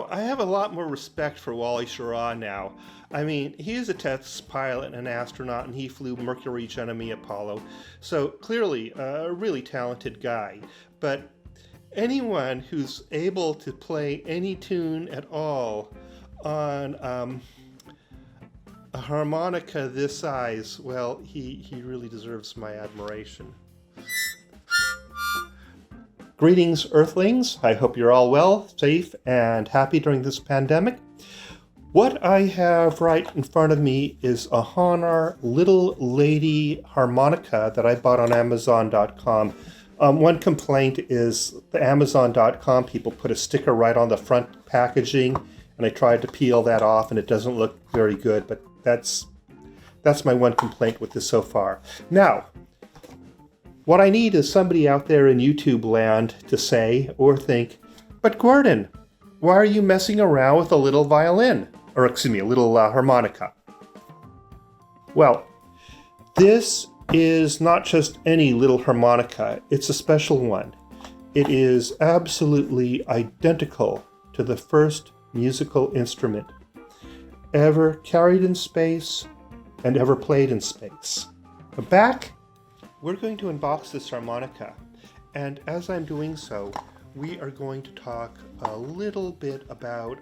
I have a lot more respect for Wally Schrra now. I mean, he is a test pilot and an astronaut, and he flew Mercury, Gemini, Apollo. So clearly, a really talented guy. But anyone who's able to play any tune at all on a harmonica this size, well, he really deserves my admiration. Greetings, Earthlings. I hope you're all well, safe, and happy during this pandemic. What I have right in front of me is a Honor Little Lady harmonica that I bought on Amazon.com. One complaint is the Amazon.com people put a sticker right on the front packaging, and I tried to peel that off, and it doesn't look very good, but that's my one complaint with this so far. Now, what I need is somebody out there in YouTube land to say or think, but Gordon, why are you messing around with a little violin? Or excuse me, a little harmonica. Well, this is not just any little harmonica, it's a special one. It is absolutely identical to the first musical instrument ever carried in space and ever played in space. Back, we're going to unbox this harmonica, and as I'm doing so, we are going to talk a little bit about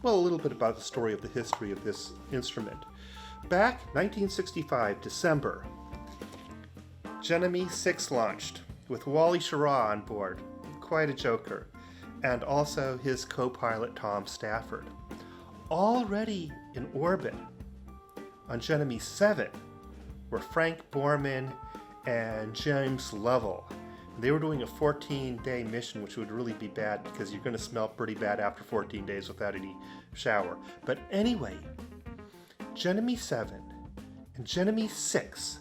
the story of the history of this instrument. Back 1965, December, Gemini 6 launched with Wally Schrra on board, quite a joker, and also his co-pilot Tom Stafford. Already in orbit on Gemini 7 were Frank Borman and James Lovell. They were doing a 14-day mission, which would really be bad because you're going to smell pretty bad after 14 days without any shower. But anyway, Gemini 7 and Gemini 6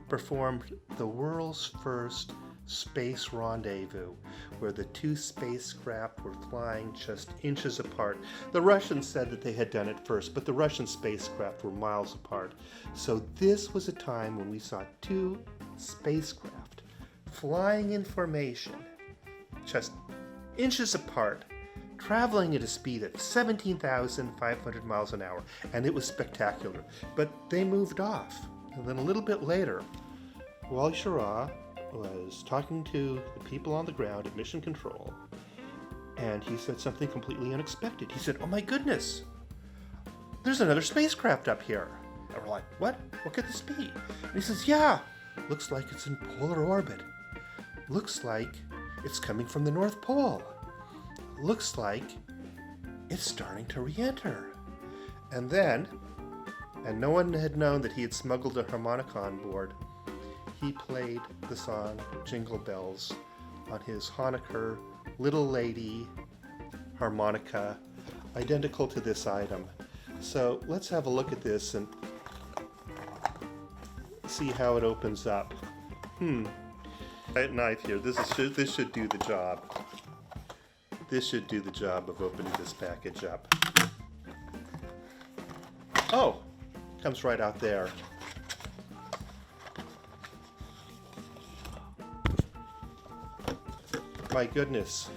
performed the world's first space rendezvous, where the two spacecraft were flying just inches apart. The Russians said that they had done it first, but the Russian spacecraft were miles apart. So this was a time when we saw two spacecraft flying in formation, just inches apart, traveling at a speed of 17,500 miles an hour, and it was spectacular. But they moved off, and then a little bit later, Wally Schrra was talking to the people on the ground at Mission Control, and he said something completely unexpected. He said, "Oh my goodness, there's another spacecraft up here." And we're like, "What? What could this be?" And he says, "Yeah, looks like it's in polar orbit. Looks like it's coming from the North Pole. Looks like it's starting to re-enter." And no one had known that he had smuggled a harmonica on board, he played the song Jingle Bells on his Honecker Little Lady harmonica, identical to this item. So let's have a look at this and see how it opens up. At knife here. This should do the job. This should do the job of opening this package up. Oh, comes right out there. My goodness,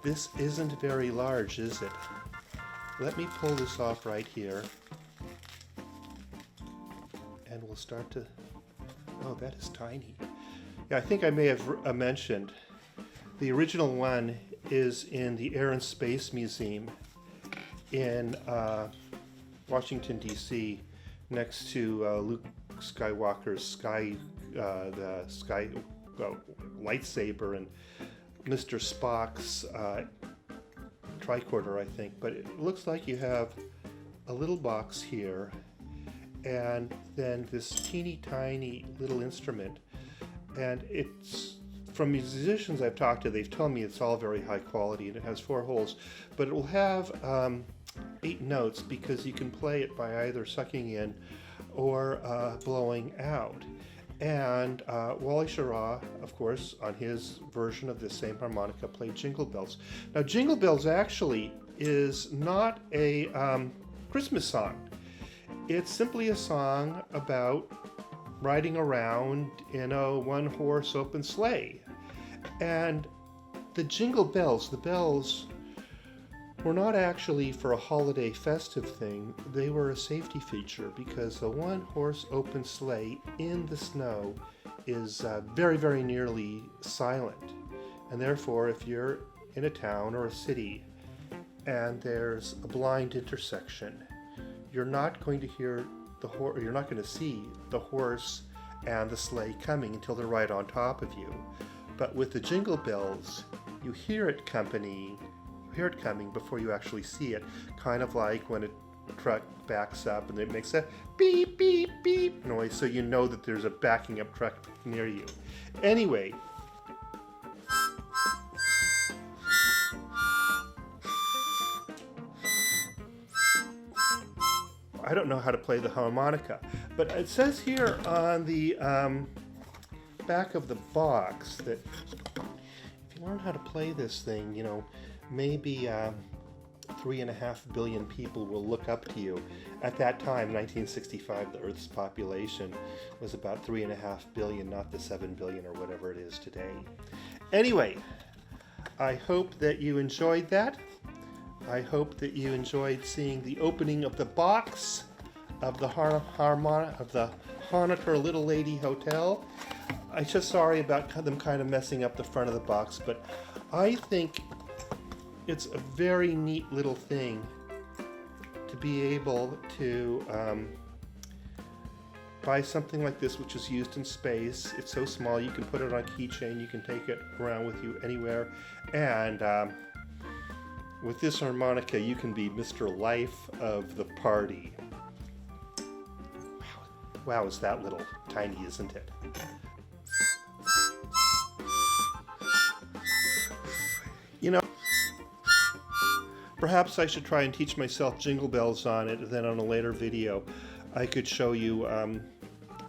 this isn't very large, is it? Let me pull this off right here. And we'll start to... Oh, that is tiny. Yeah, I think I may have mentioned the original one is in the Air and Space Museum in Washington, D.C., next to Luke Skywalker's lightsaber and Mr. Spock's tricorder, I think. But it looks like you have a little box here and then this teeny tiny little instrument. And it's, from musicians I've talked to, they've told me it's all very high quality, and it has 4 holes, but it will have 8 notes because you can play it by either sucking in or blowing out. And Wally Schrra, of course, on his version of this same harmonica, played Jingle Bells. Now, Jingle Bells actually is not a Christmas song. It's simply a song about riding around in a one-horse open sleigh. And the Jingle Bells, the bells were not actually for a holiday festive thing. They were a safety feature because a one-horse open sleigh in the snow is very, very nearly silent. And therefore, if you're in a town or a city and there's a blind intersection, you're not going to hear you're not going to see the horse and the sleigh coming until they're right on top of you. But with the Jingle Bells, you hear it coming before you actually see it, kind of like when a truck backs up and it makes a beep, beep, beep noise, so you know that there's a backing up truck near you. Anyway, I don't know how to play the harmonica, but it says here on the back of the box that if you learn how to play this thing, you know, maybe 3.5 billion people will look up to you. At that time, 1965, the Earth's population was about 3.5 billion, not the 7 billion or whatever it is today. Anyway, I hope that you enjoyed that. I hope that you enjoyed seeing the opening of the box of the Hanukkah Little Lady Hotel. I'm just sorry about them kind of messing up the front of the box, but I think it's a very neat little thing to be able to buy something like this, which is used in space. It's so small, you can put it on a keychain, you can take it around with you anywhere, and with this harmonica, you can be Mr. Life of the party. Wow, is that little tiny, isn't it? You know, perhaps I should try and teach myself Jingle Bells on it, and then on a later video I could show you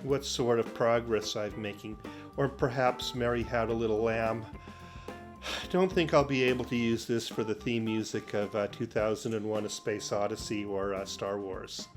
what sort of progress I'm making. Or perhaps Mary Had a Little Lamb. Don't think I'll be able to use this for the theme music of 2001: A Space Odyssey or Star Wars.